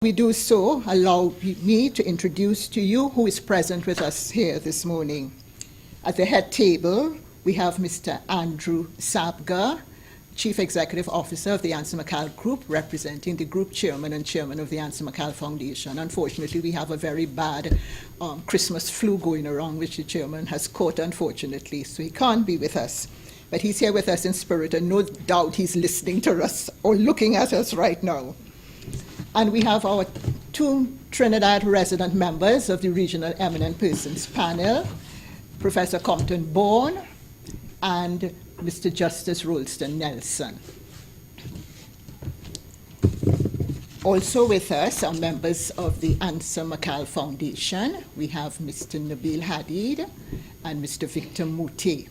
We do so, allow me to introduce to you who is present with us here this morning. At the head table, we have Mr. Andrew Sabga, Chief Executive Officer of the Ansa McCall Group, representing the Group Chairman and Chairman of the Ansa McCall Foundation. Unfortunately, we have a very bad Christmas flu going around, which the Chairman has caught, unfortunately, so he can't be with us. But he's here with us in spirit, and no doubt he's listening to us or looking at us right now. And we have our two Trinidad resident members of the Regional Eminent Persons panel, Professor Compton Bourne and Mr. Justice Rolston Nelson. Also with us are members of the Ansa McCall Foundation. We have Mr. Nabil Hadid and Mr. Victor Moutet.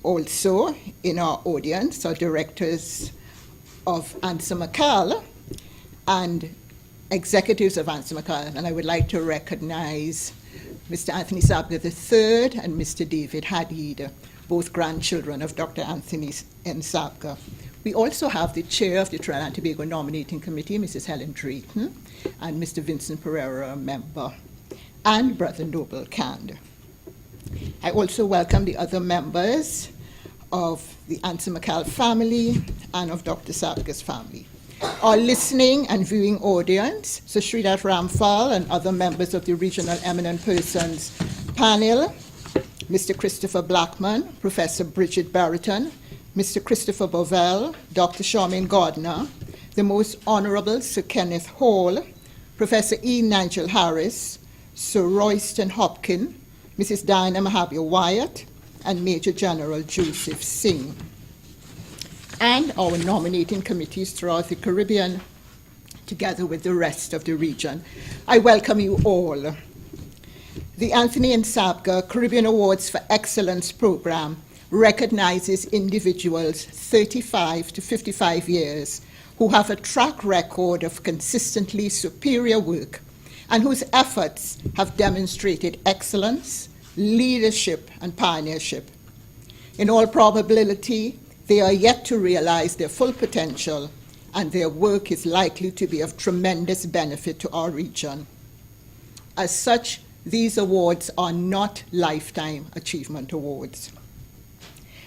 Also in our audience are directors of Ansa McCall and executives of Ansa McCall, and I would like to recognize Mr. Anthony Sabga III and Mr. David Hadid, both grandchildren of Dr. Anthony N. Sabga. We also have the chair of the Trinidad and Tobago Nominating Committee, Mrs. Helen Drayton, and Mr. Vincent Pereira, a member, and Brother Noble Cand. I also welcome the other members of the Ansa McCall family and of Dr. Sabga's family. Our listening and viewing audience, Sir Sridhar Ramphal and other members of the Regional Eminent Persons panel, Mr. Christopher Blackman, Professor Bridget Barrington, Mr. Christopher Bovell, Dr. Charmaine Gardner, the Most Honorable Sir Kenneth Hall, Professor E. Nigel Harris, Sir Royston Hopkin, Mrs. Diana Mahabir Wyatt, and Major General Joseph Singh, and our nominating committees throughout the Caribbean, together with the rest of the region. I welcome you all. The Anthony N. Sabga Caribbean Awards for Excellence program recognizes individuals 35 to 55 years who have a track record of consistently superior work and whose efforts have demonstrated excellence, leadership, and pioneership. In all probability, they are yet to realize their full potential, and their work is likely to be of tremendous benefit to our region. As such, these awards are not lifetime achievement awards.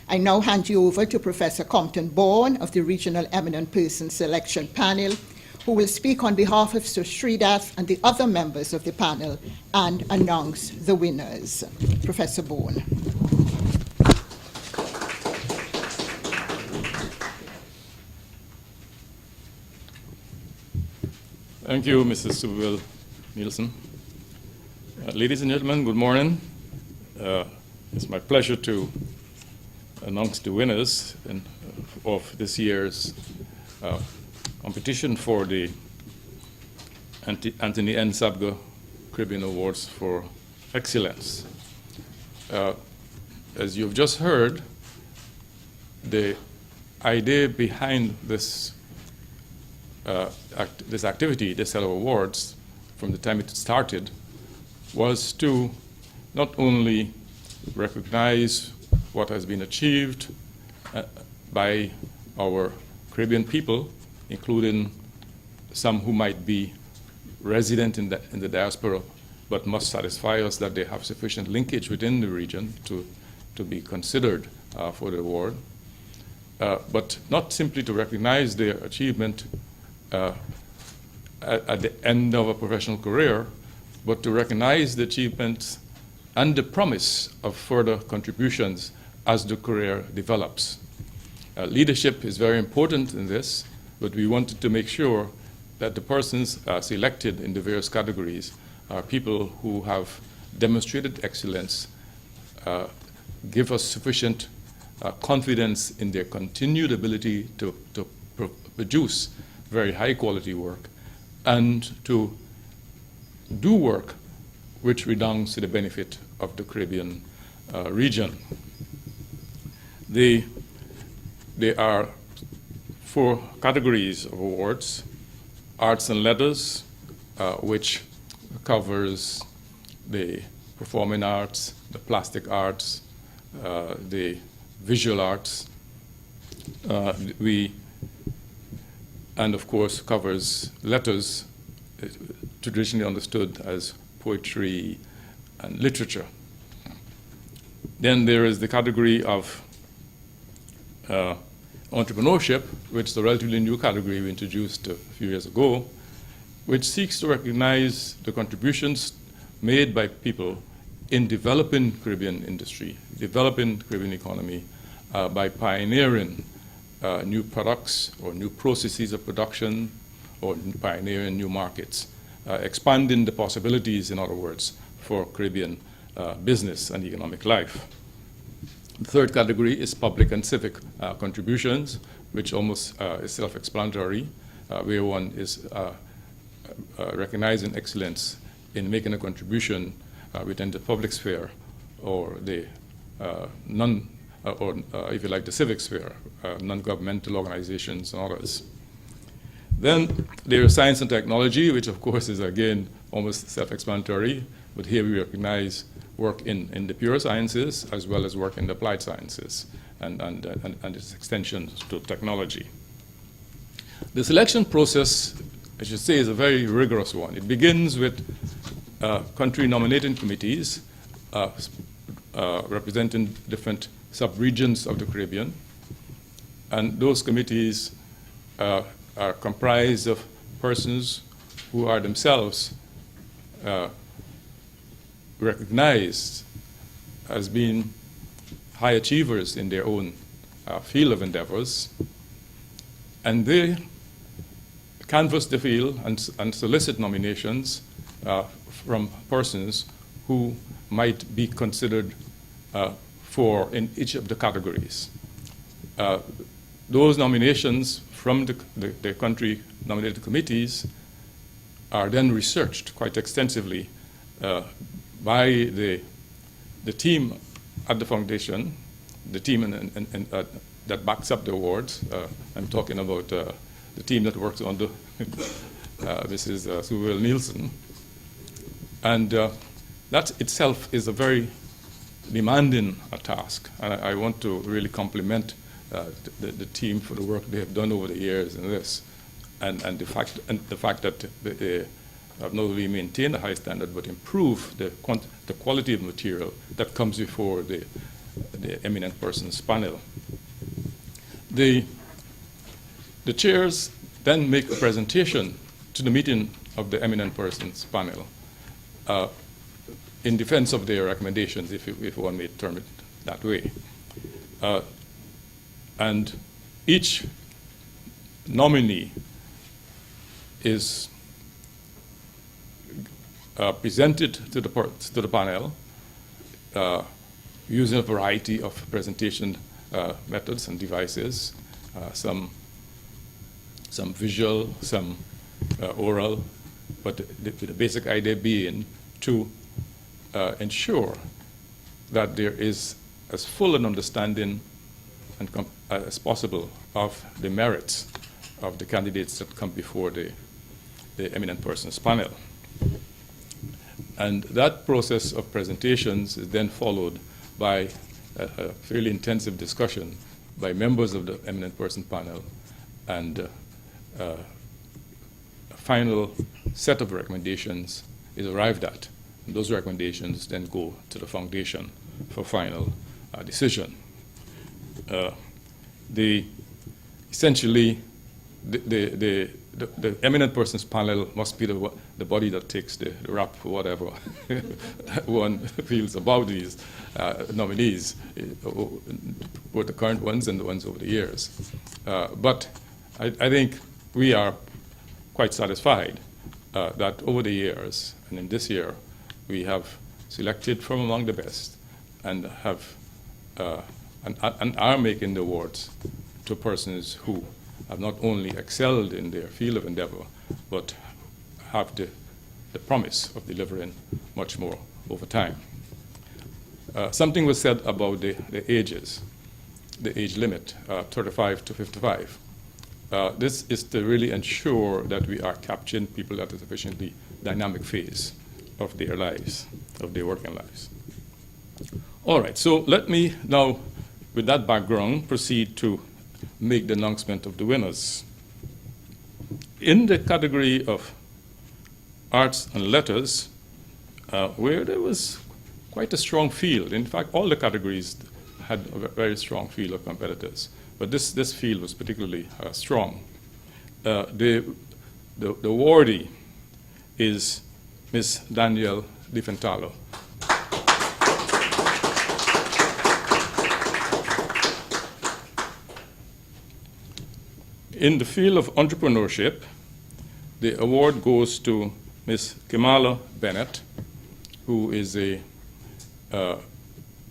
I now hand you over to Professor Compton Bourne of the Regional Eminent Persons Selection Panel, who will speak on behalf of Sir Sridhar and the other members of the panel and announce the winners. Professor Bourne. Thank you, Mrs. Subwell Nielsen. Ladies and gentlemen, good morning. It's my pleasure to announce the winners of this year's competition for the Anthony N. Sabga Caribbean Awards for Excellence. As you've just heard, the idea behind this this activity, this set of awards, from the time it started, was to not only recognize what has been achieved by our Caribbean people, including some who might be resident in the diaspora, but must satisfy us that they have sufficient linkage within the region to be considered for the award, but not simply to recognize their achievement at the end of a professional career, but to recognize the achievements and the promise of further contributions as the career develops. Leadership is very important in this, but we wanted to make sure that the persons selected in the various categories are people who have demonstrated excellence, give us sufficient confidence in their continued ability to produce very high quality work and to do work which redounds to the benefit of the Caribbean region. There are 4 categories of awards: arts and letters, which covers the performing arts, the plastic arts, the visual arts. We and of course covers letters traditionally understood as poetry and literature. Then there is the category of entrepreneurship, which is a relatively new category we introduced a few years ago, which seeks to recognize the contributions made by people in developing Caribbean industry, developing Caribbean economy by pioneering new products or new processes of production or pioneering new markets, expanding the possibilities, in other words, for Caribbean business and economic life. The third category is public and civic contributions, which almost is self-explanatory, where one is recognizing excellence in making a contribution within the public sphere or the if you like, the civic sphere, non-governmental organizations and others. Then there is science and technology, which of course is again almost self-explanatory, but here we recognize work in the pure sciences as well as work in the applied sciences and its extensions to technology. The selection process, I should say, is a very rigorous one. It begins with country nominating committees representing different sub-regions of the Caribbean, and those committees are comprised of persons who are themselves recognized as being high achievers in their own field of endeavors, and they canvass the field and solicit nominations from persons who might be considered for in each of the categories. Those nominations from the country nominated committees are then researched quite extensively by the team at the foundation, the team that backs up the awards. I'm talking about the team that works under Mrs. Sue Nielsen. And that itself is a very demanding task. And I want to really compliment the team for the work they have done over the years in this, and the fact that they have not only maintained a high standard but improve the quality of material that comes before the eminent persons panel. The chairs then make a presentation to the meeting of the eminent persons panel in defense of their recommendations, if one may term it that way. And each nominee is presented to the panel using a variety of presentation methods and devices, some visual, some oral, but the basic idea being to ensure that there is as full an understanding as possible of the merits of the candidates that come before the eminent persons panel. And that process of presentations is then followed by a fairly intensive discussion by members of the eminent person panel, and a final set of recommendations is arrived at. And those recommendations then go to the foundation for final decision. Essentially, the eminent persons panel must be the body that takes the rap for whatever one feels about these nominees, both the current ones and the ones over the years. But I think we are quite satisfied that over the years, and in this year, we have selected from among the best and have and are making the awards to persons who have not only excelled in their field of endeavor, but have the promise of delivering much more over time. Something was said about the ages, the age limit, 35 to 55. This is to really ensure that we are capturing people at a sufficiently dynamic phase of their lives, of their working lives. All right, so let me now, with that background, proceed to make the announcement of the winners. In the category of arts and letters, where there was quite a strong field. In fact, all the categories had a very strong field of competitors, but this field was particularly strong. The awardee is Ms. Danielle Diffentalo. In the field of entrepreneurship, the award goes to Ms. Kamala Bennett, who is a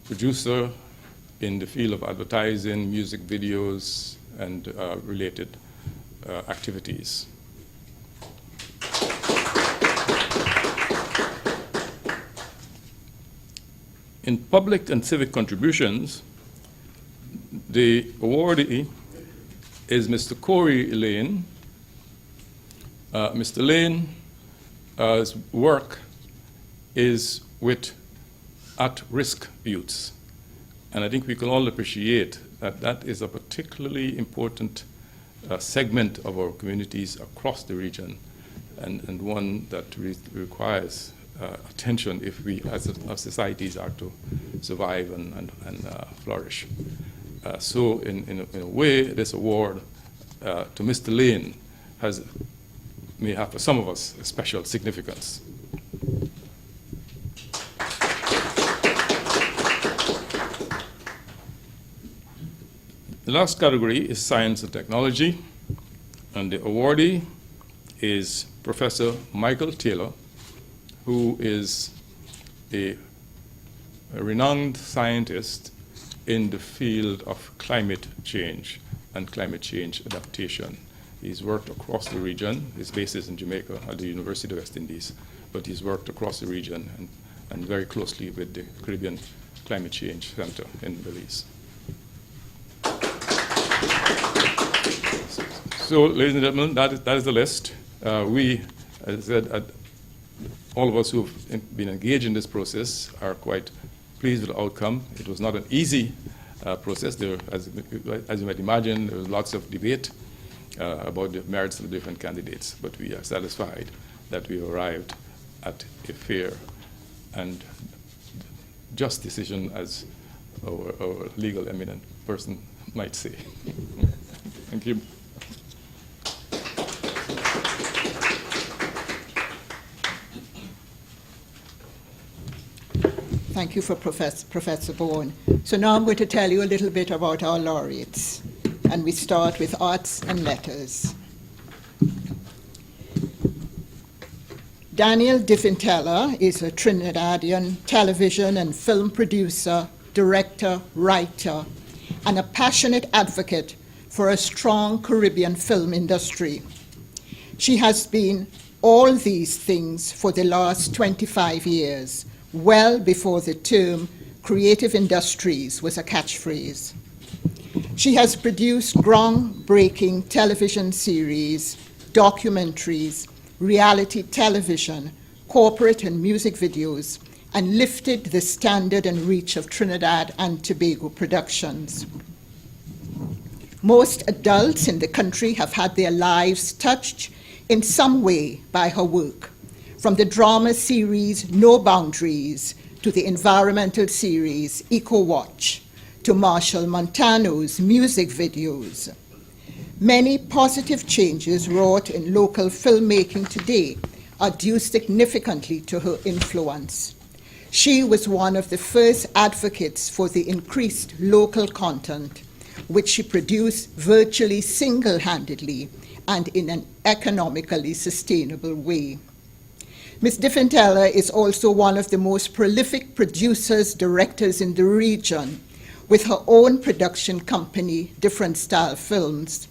producer in the field of advertising, music videos, and related activities. In public and civic contributions, the awardee is Mr. Corey Lane. Mr. Lane's work is with at-risk youths. And I think we can all appreciate that that is a particularly important segment of our communities across the region, and one that requires attention if we, as societies, are to survive and flourish. So in a way, this award to Mr. Lane may have for some of us a special significance. The last category is science and technology, and the awardee is Professor Michael Taylor, who is a renowned scientist in the field of climate change and climate change adaptation. He's worked across the region. His base is in Jamaica at the University of West Indies, but he's worked across the region and very closely with the Caribbean Climate Change Center in Belize. So, ladies and gentlemen, that is the list. We, as I said, all of us who have been engaged in this process are quite pleased with the outcome. It was not an easy process. There, as you might imagine, there was lots of debate about the merits of the different candidates, but we are satisfied that we arrived at a fair and just decision, as our legal eminent person might say. Thank you. Thank you for Professor Bourne. So now I'm going to tell you a little bit about our laureates. And we start with arts and letters. Danielle Diffentalo is a Trinidadian television and film producer, director, writer, and a passionate advocate for a strong Caribbean film industry. She has been all these things for the last 25 years, well before the term creative industries was a catchphrase. She has produced groundbreaking television series, documentaries, reality television, corporate and music videos, and lifted the standard and reach of Trinidad and Tobago productions. Most adults in the country have had their lives touched in some way by her work, from the drama series No Boundaries to the environmental series Eco Watch to Marshall Montano's music videos. Many positive changes wrought in local filmmaking today are due significantly to her influence. She was one of the first advocates for the increased local content, which she produced virtually single-handedly and in an economically sustainable way. Ms. Diffentalo is also one of the most prolific producers, directors in the region, with her own production company, Different Style Films.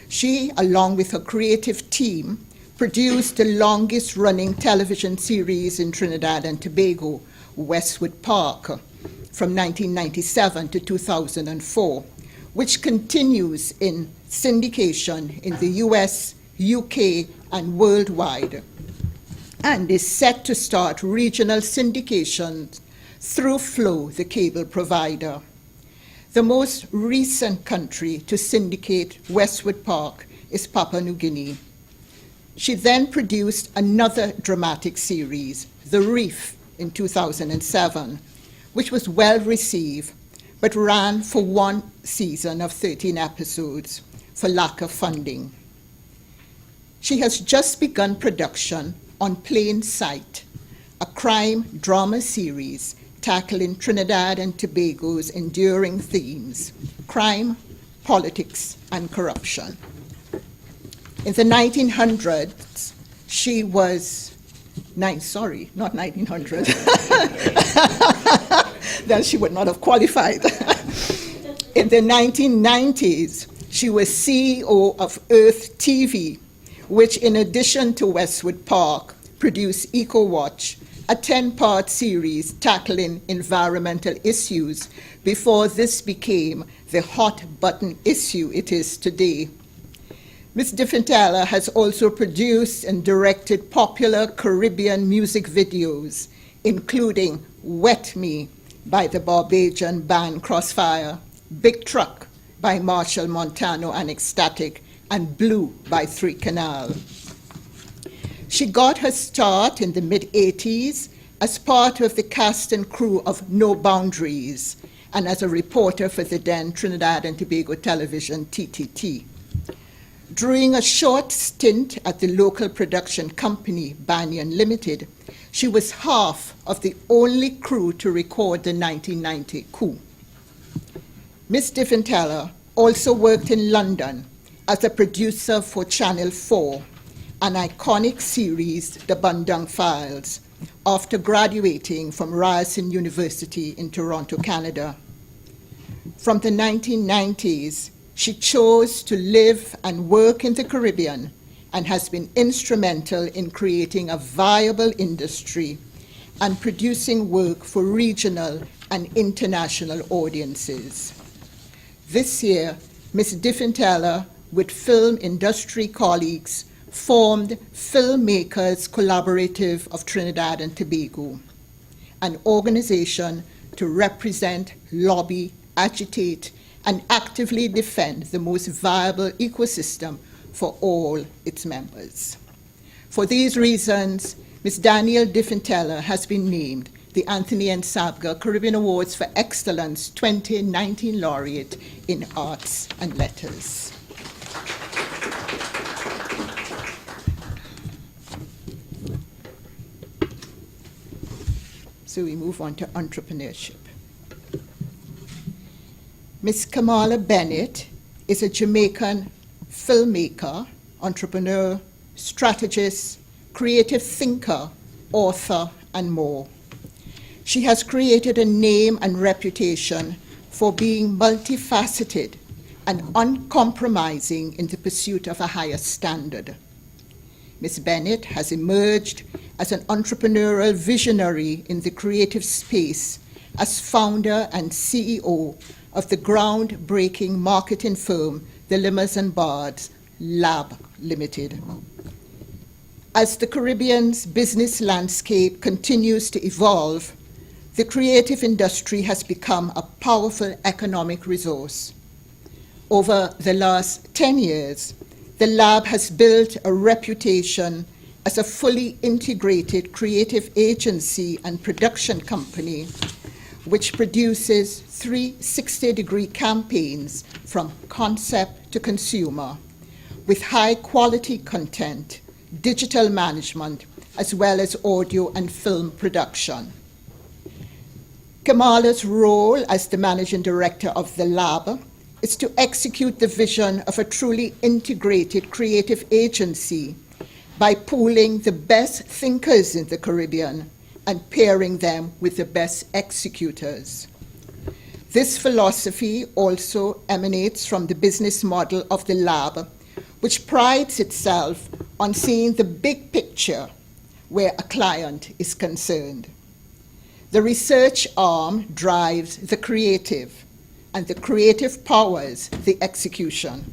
She, along with her creative team, produced the longest-running television series in Trinidad and Tobago, Westwood Park, from 1997 to 2004, which continues in syndication in the US, UK, and worldwide, and is set to start regional syndication through Flow, the cable provider. The most recent country to syndicate Westwood Park is Papua New Guinea, She then produced another dramatic series, The Reef, in 2007, which was well received, but ran for one season of 13 episodes for lack of funding. She has just begun production on Plain Sight, a crime drama series tackling Trinidad and Tobago's enduring themes: crime, politics, and corruption. In the 1900s, she was, not 1900. Then she would not have qualified. In the 1990s, she was CEO of Earth TV, which, in addition to Westwood Park, produced EcoWatch, a 10-part series tackling environmental issues before this became the hot-button issue it is today. Ms. DiFintella has also produced and directed popular Caribbean music videos, including Wet Me by the Barbadian band Crossfire, Big Truck by Marshall Montano and Ecstatic, and Blue by Three Canal. She got her start in the mid-80s as part of the cast and crew of No Boundaries and as a reporter for the then Trinidad and Tobago Television, TTT. During a short stint at the local production company, Banyan Limited, she was half of the only crew to record the 1990 coup. Ms. DiFintella also worked in London as a producer for Channel 4, an iconic series, The Bundang Files, after graduating from Ryerson University in Toronto, Canada. From the 1990s, she chose to live and work in the Caribbean and has been instrumental in creating a viable industry and producing work for regional and international audiences. This year, Ms. DiFintella, with film industry colleagues, formed Filmmakers Collaborative of Trinidad and Tobago, an organization to represent, lobby, agitate, and actively defend the most viable ecosystem for all its members. For these reasons, Ms. Danielle DiFintella has been named the Anthony N. Sabga Caribbean Awards for Excellence 2019 Laureate in Arts and Letters. So we move on to entrepreneurship. Ms. Kamala Bennett is a Jamaican filmmaker, entrepreneur, strategist, creative thinker, author, and more. She has created a name and reputation for being multifaceted and uncompromising in the pursuit of a higher standard. Ms. Bennett has emerged as an entrepreneurial visionary in the creative space as founder and CEO of the groundbreaking marketing firm, the Limmers and Bards Lab Limited. As the Caribbean's business landscape continues to evolve, the creative industry has become a powerful economic resource. Over the last 10 years, the lab has built a reputation as a fully integrated creative agency and production company which produces 360-degree campaigns from concept to consumer with high-quality content, digital management, as well as audio and film production. Kamala's role as the managing director of the lab is to execute the vision of a truly integrated creative agency by pooling the best thinkers in the Caribbean and pairing them with the best executors. This philosophy also emanates from the business model of the lab, which prides itself on seeing the big picture where a client is concerned. The research arm drives the creative, and the creative powers the execution.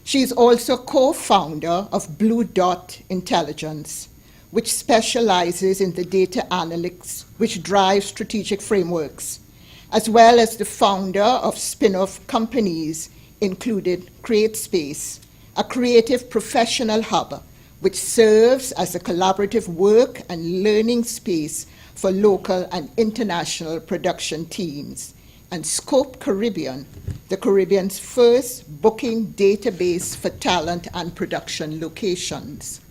She is also co-founder of Blue Dot Intelligence, which specializes in the data analytics which drives strategic frameworks, as well as the founder of spin-off companies, including CreateSpace, a creative professional hub which serves as a collaborative work and learning space for local and international production teams, and Scope Caribbean, the Caribbean's first booking database for talent and production locations.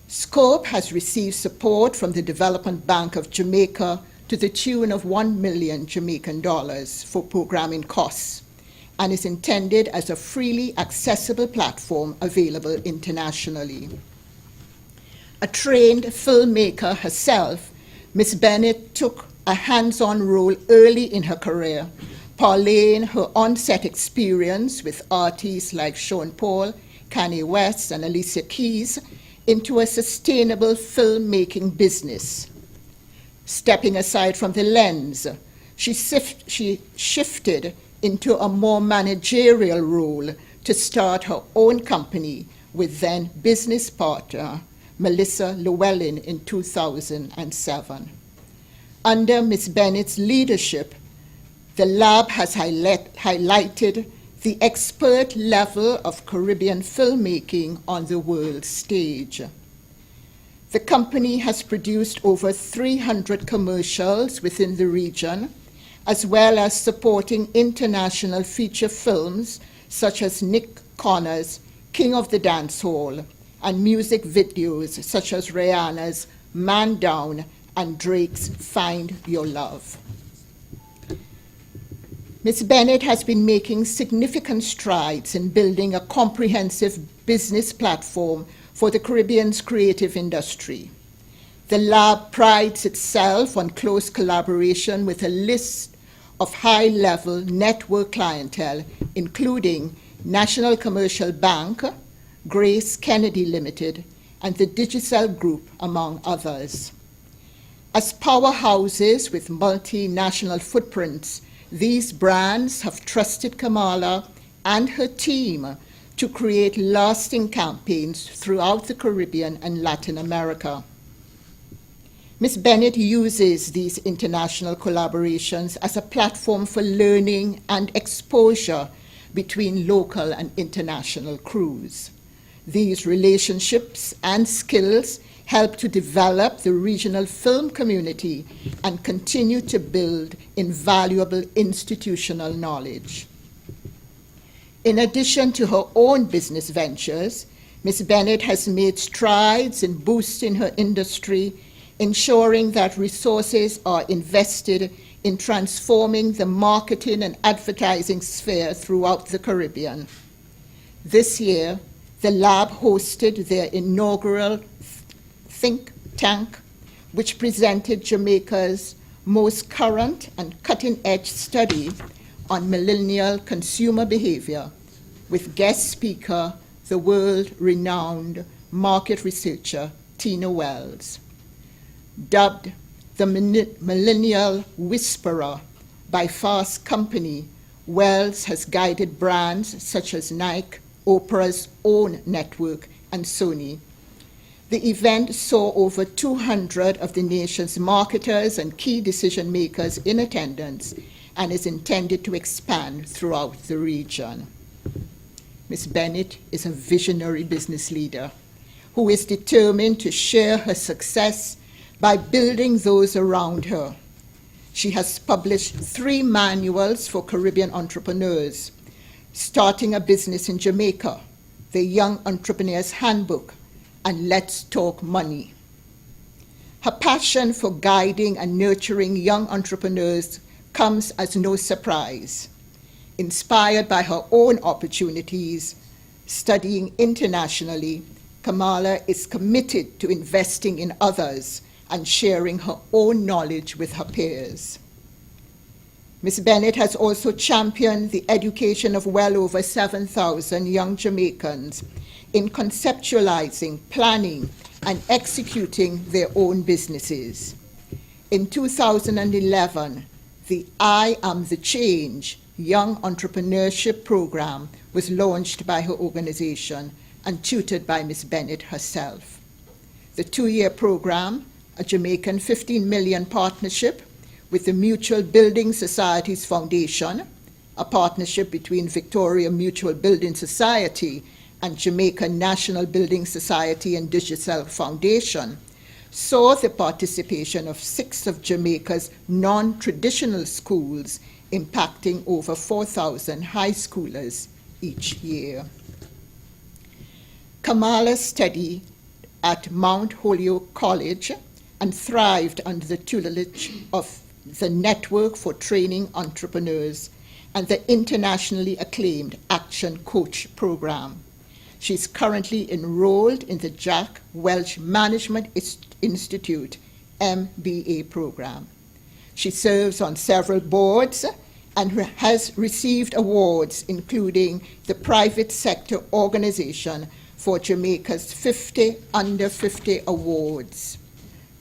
Scope has received support from the Development Bank of Jamaica to the tune of $1 million Jamaican dollars for programming costs, and is intended as a freely accessible platform available internationally. A trained filmmaker herself, Ms. Bennett took a hands-on role early in her career, parlaying her on-set experience with artists like Sean Paul, Kanye West, and Alicia Keys into a sustainable filmmaking business. Stepping aside from the lens, she shifted into a more managerial role to start her own company with then business partner Melissa Llewellyn in 2007. Under Ms. Bennett's leadership, the lab has highlighted the expert level of Caribbean filmmaking on the world stage. The company has produced over 300 commercials within the region, as well as supporting international feature films such as Nick Connor's King of the Dance Hall, and music videos such as Rihanna's Man Down and Drake's Find Your Love. Ms. Bennett has been making significant strides in building a comprehensive business platform for the Caribbean's creative industry. The lab prides itself on close collaboration with a list of high-level network clientele, including National Commercial Bank, Grace Kennedy Limited, and the Digicel Group, among others. As powerhouses with multinational footprints, these brands have trusted Kamala and her team to create lasting campaigns throughout the Caribbean and Latin America. Ms. Bennett uses these international collaborations as a platform for learning and exposure between local and international crews. These relationships and skills help to develop the regional film community and continue to build invaluable institutional knowledge. In addition to her own business ventures, Ms. Bennett has made strides in boosting her industry, ensuring that resources are invested in transforming the marketing and advertising sphere throughout the Caribbean. This year, the lab hosted their inaugural think tank, which presented Jamaica's most current and cutting-edge study on millennial consumer behavior, with guest speaker, the world-renowned market researcher Tina Wells. Dubbed the Millennial Whisperer by Fast Company, Wells has guided brands such as Nike, Oprah's own network, and Sony. The event saw over 200 of the nation's marketers and key decision makers in attendance and is intended to expand throughout the region. Ms. Bennett is a visionary business leader who is determined to share her success by building those around her. She has published 3 manuals for Caribbean entrepreneurs: Starting a Business in Jamaica, The Young Entrepreneur's Handbook, and Let's Talk Money. Her passion for guiding and nurturing young entrepreneurs comes as no surprise. Inspired by her own opportunities, studying internationally, Kamala is committed to investing in others and sharing her own knowledge with her peers. Ms. Bennett has also championed the education of well over 7,000 young Jamaicans in conceptualizing, planning, and executing their own businesses. In 2011, the I Am the Change Young Entrepreneurship Program was launched by her organization and tutored by Ms. Bennett herself. The 2-year program, a Jamaican $15 million partnership with the Mutual Building Societies Foundation, a partnership between Victoria Mutual Building Society and Jamaica National Building Society and Digital Foundation saw the participation of 6 of Jamaica's non-traditional schools, impacting over 4,000 high schoolers each year. Kamala studied at Mount Holyoke College and thrived under the tutelage of the Network for Training Entrepreneurs and the internationally acclaimed Action Coach program. She's currently enrolled in the Jack Welch Management Institute MBA program. She serves on several boards and has received awards, including the Private Sector Organization for Jamaica's 50 Under 50 Awards,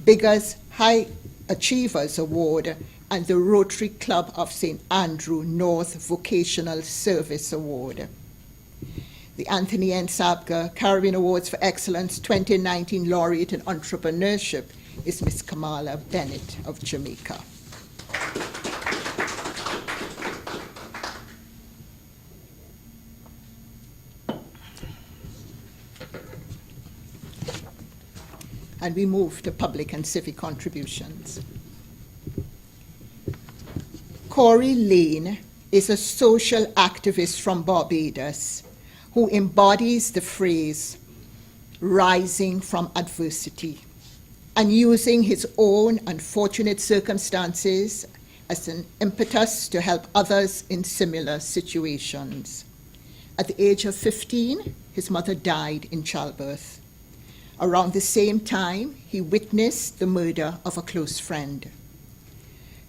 Bigger's High Achievers Award, and the Rotary Club of St. Andrew North Vocational Service Award. The Anthony Ansa Caribbean Awards for Excellence 2019 Laureate in Entrepreneurship is Ms. Kamala Bennett of Jamaica. And we move to public and civic contributions. Corey Lane is a social activist from Barbados who embodies the phrase, rising from adversity, and using his own unfortunate circumstances as an impetus to help others in similar situations. At the age of 15, his mother died in childbirth. Around the same time, he witnessed the murder of a close friend.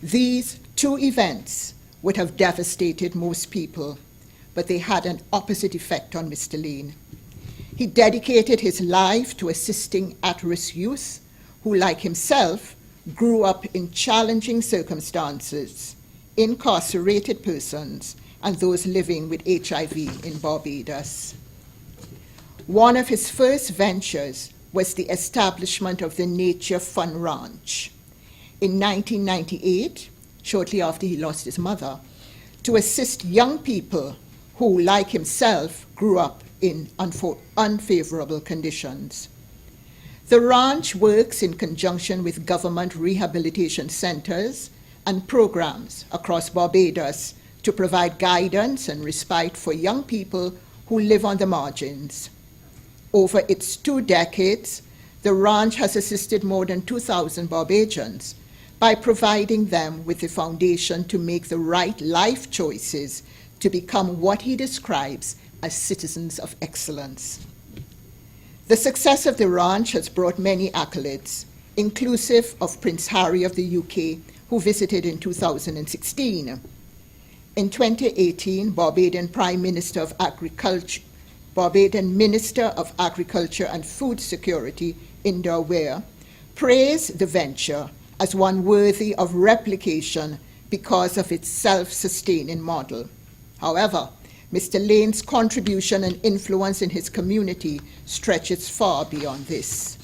These 2 events would have devastated most people, but they had an opposite effect on Mr. Lane. He dedicated his life to assisting at-risk youth who, like himself, grew up in challenging circumstances, incarcerated persons, and those living with HIV in Barbados. One of his first ventures was the establishment of the Nature Fun Ranch in 1998, shortly after he lost his mother, to assist young people who, like himself, grew up in unfavorable conditions. The ranch works in conjunction with government rehabilitation centers and programs across Barbados to provide guidance and respite for young people who live on the margins. Over its 2 decades, the ranch has assisted more than 2,000 Barbadians by providing them with the foundation to make the right life choices to become what he describes as citizens of excellence. The success of the ranch has brought many accolades, inclusive of Prince Harry of the UK, who visited in 2016. In 2018, Barbadian Minister of Agriculture and Food Security, Indar Ware, praised the venture as one worthy of replication because of its self-sustaining model. However, Mr. Lane's contribution and influence in his community stretches far beyond this.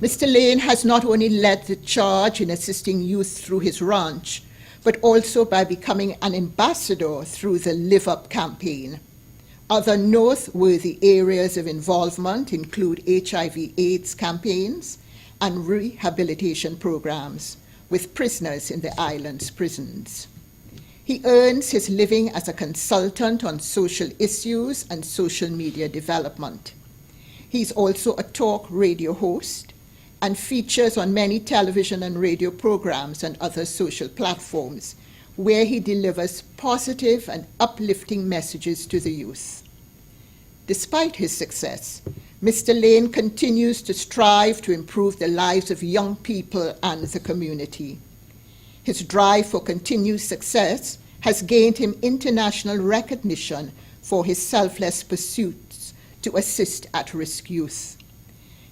Mr. Lane has not only led the charge in assisting youth through his ranch, but also by becoming an ambassador through the Live Up campaign. Other noteworthy areas of involvement include HIV/AIDS campaigns and rehabilitation programs with prisoners in the island's prisons. He earns his living as a consultant on social issues and social media development. He's also a talk radio host and features on many television and radio programs and other social platforms where he delivers positive and uplifting messages to the youth. Despite his success, Mr. Lane continues to strive to improve the lives of young people and the community. His drive for continued success has gained him international recognition for his selfless pursuits to assist at-risk youth.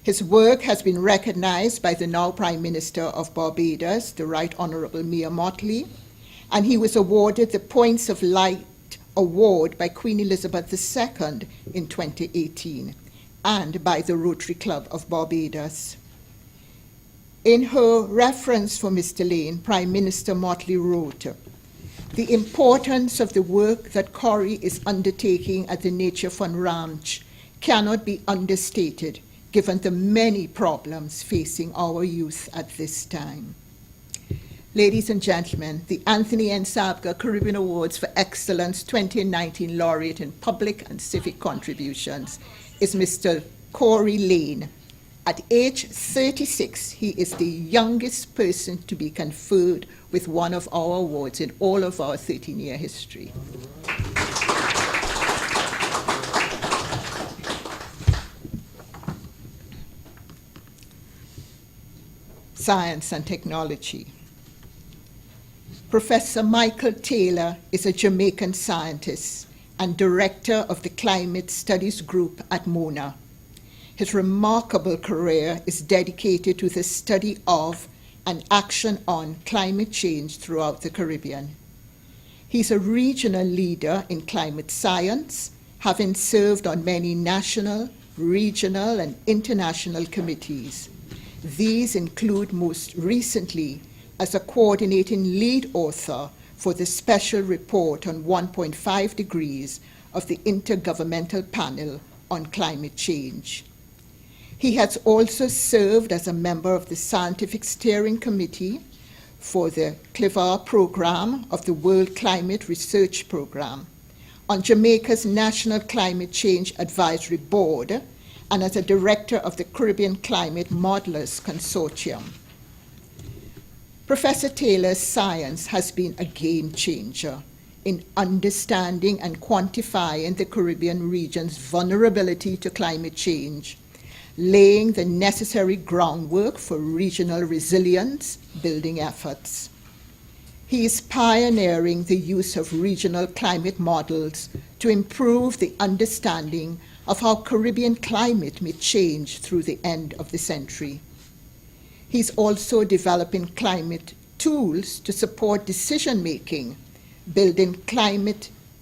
His work has been recognized by the now Prime Minister of Barbados, the Right Honourable Mia Mottley, and he was awarded the Points of Light Award by Queen Elizabeth II in 2018 and by the Rotary Club of Barbados. In her reference for Mr. Lane, Prime Minister Mottley wrote, The importance of the work that Corey is undertaking at the Nature Fund Ranch cannot be understated, given the many problems facing our youth at this time. Ladies and gentlemen, the Anthony N. Sabga Caribbean Awards for Excellence 2019 Laureate in Public and Civic Contributions is Mr. Corey Lane. At age 36, he is the youngest person to be conferred with one of our awards in all of our 13-year history. Science and technology. Professor Michael Taylor is a Jamaican scientist and director of the Climate Studies Group at MONA. His remarkable career is dedicated to the study of and action on climate change throughout the Caribbean. He's a regional leader in climate science, having served on many national, regional, and international committees. These include most recently as a coordinating lead author for the special report on 1.5 degrees of the Intergovernmental Panel on Climate Change. He has also served as a member of the Scientific Steering Committee for the CLIVAR program of the World Climate Research Program, on Jamaica's National Climate Change Advisory Board, and as a director of the Caribbean Climate Modelers Consortium. Professor Taylor's science has been a game changer in understanding and quantifying the Caribbean region's vulnerability to climate change, laying the necessary groundwork for regional resilience building efforts. He is pioneering the use of regional climate models to improve the understanding of how Caribbean climate may change through the end of the century. He's also developing climate tools to support decision-making, building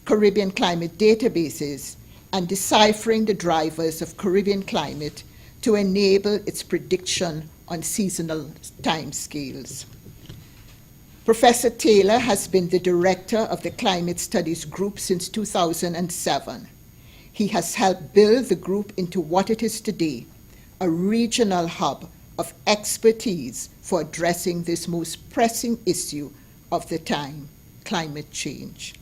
Caribbean climate databases, and deciphering the drivers of Caribbean climate to enable its prediction on seasonal timescales. Professor Taylor has been the director of the Climate Studies Group since 2007. He has helped build the group into what it is today, a regional hub of expertise for addressing this most pressing issue of the time, climate change.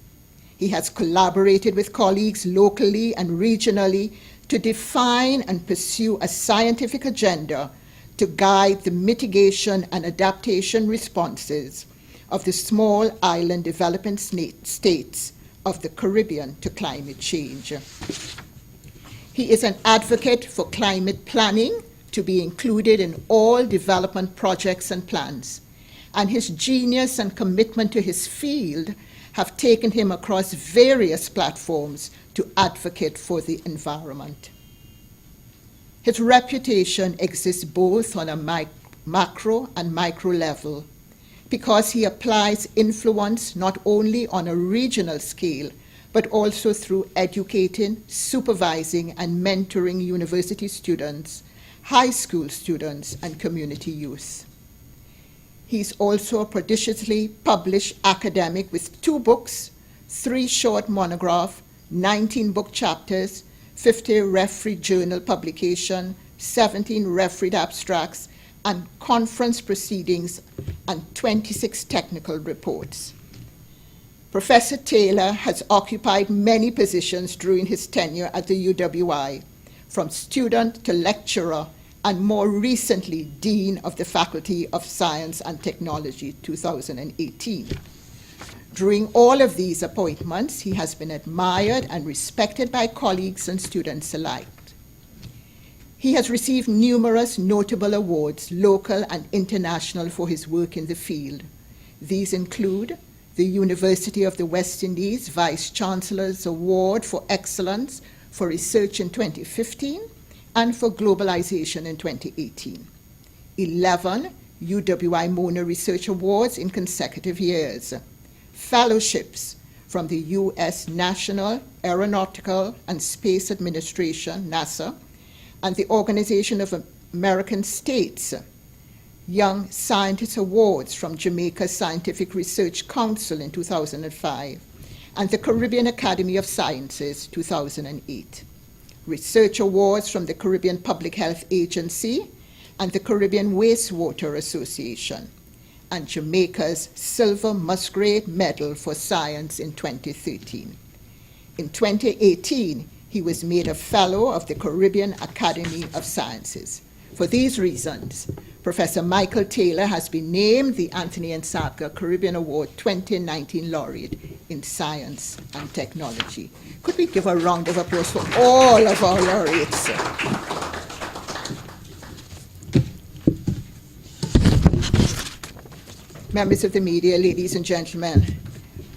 He has collaborated with colleagues locally and regionally to define and pursue a scientific agenda to guide the mitigation and adaptation responses of the small island developing states of the Caribbean to climate change. He is an advocate for climate planning to be included in all development projects and plans, and his genius and commitment to his field have taken him across various platforms to advocate for the environment. His reputation exists both on a macro and micro level because he applies influence not only on a regional scale, but also through educating, supervising, and mentoring university students, high school students, and community youth. He's also a prodigiously published academic with 2 books, 3 short monographs, 19 book chapters, 50 refereed journal publication, 17 refereed abstracts, and conference proceedings, and 26 technical reports. Professor Taylor has occupied many positions during his tenure at the UWI, from student to lecturer, and more recently, Dean of the Faculty of Science and Technology, 2018. During all of these appointments, he has been admired and respected by colleagues and students alike. He has received numerous notable awards, local and international, for his work in the field. These include the University of the West Indies Vice-Chancellor's Award for Excellence for Research in 2015 and for Globalization in 2018. 11 UWI MONA Research Awards in consecutive years. Fellowships from the U.S. National Aeronautical and Space Administration, NASA, and the Organization of American States, Young Scientist Awards from Jamaica's Scientific Research Council in 2005, and the Caribbean Academy of Sciences 2008. Research Awards from the Caribbean Public Health Agency and the Caribbean Wastewater Association, and Jamaica's Silver Musgrave Medal for Science in 2013. In 2018, he was made a Fellow of the Caribbean Academy of Sciences. For these reasons, Professor Michael Taylor has been named the Anthony and Sapka Caribbean Award 2019 Laureate in Science and Technology. Could we give a round of applause for all of our laureates? Members of the media, ladies and gentlemen,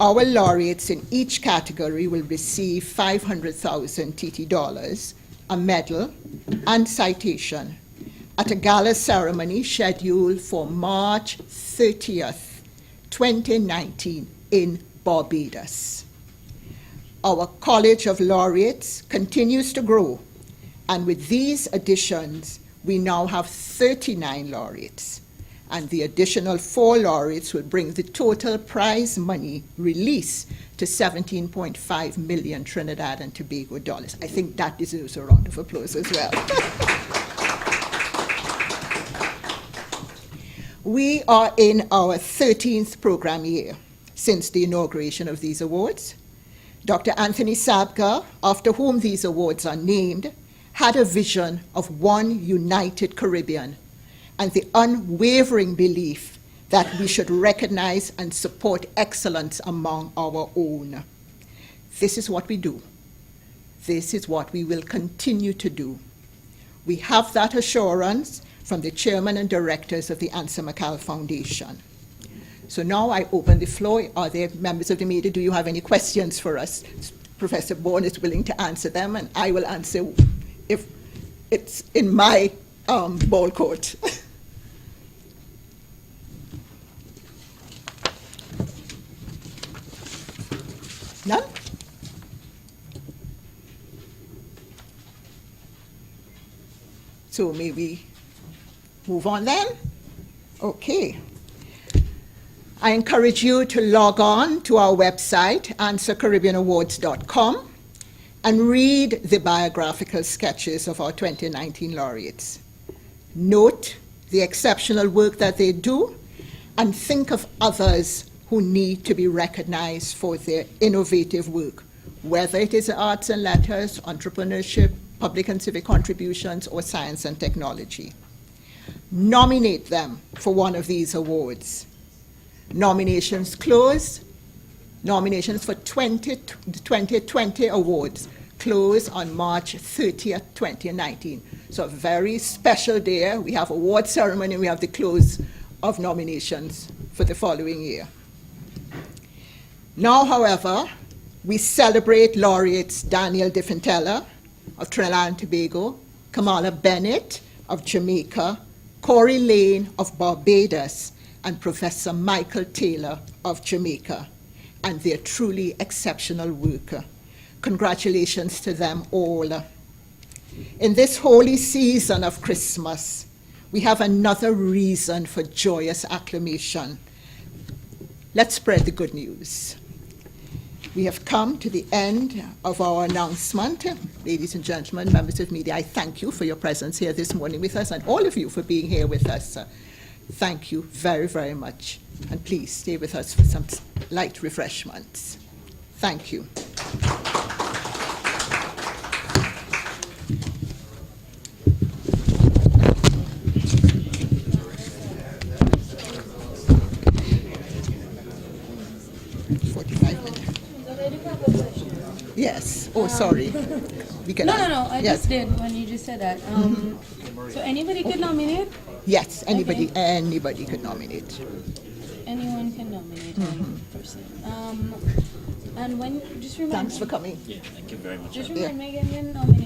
our laureates in each category will receive 500,000 TT dollars, a medal, and citation at a gala ceremony scheduled for March 30th, 2019 in Barbados. Our College of Laureates continues to grow, and with these additions, we now have 39 laureates, and the additional 4 laureates will bring the total prize money release to 17.5 million Trinidad and Tobago dollars. I think that deserves a round of applause as well. We are in our 13th program year since the inauguration of these awards. Dr. Anthony Sapka, after whom these awards are named, had a vision of one united Caribbean and the unwavering belief that we should recognize and support excellence among our own. This is what we do. This is what we will continue to do. We have that assurance from the chairman and directors of the Ansa Foundation. So now I open the floor. Are there members of the media? Do you have any questions for us? Professor Bourne is willing to answer them, and I will answer if it's in my ball court. None? So maybe move on then? Okay. I encourage you to log on to our website, ansacaribbeanawards.com, and read the biographical sketches of our 2019 laureates. Note the exceptional work that they do, and think of others who need to be recognized for their innovative work, whether it is arts and letters, entrepreneurship, public and civic contributions, or science and technology. Nominate them for one of these awards. Nominations close. Nominations for 2020 awards close on March 30th, 2019. So a very special day. We have award ceremony, we have the close of nominations for the following year. Now, however, we celebrate laureates Daniel DeFintella of Trinidad and Tobago, Kamala Bennett of Jamaica, Corey Lane of Barbados, and Professor Michael Taylor of Jamaica, and their truly exceptional work. Congratulations to them all. In this holy season of Christmas, we have another reason for joyous acclamation. Let's spread the good news. We have come to the end of our announcement. Ladies and gentlemen, members of media, I thank you for your presence here this morning with us, and all of you for being here with us. Thank you very, very much. And please stay with us for some light refreshments. Thank you. Yes. Oh, sorry. We can. No. I yes. just did when you just said that. So anybody could nominate? Yes. Anybody. Okay. Anybody could nominate. Anyone can nominate one person. And when just remind Thanks me. for coming. Yeah, thank you very much. Just remind me again your nomination.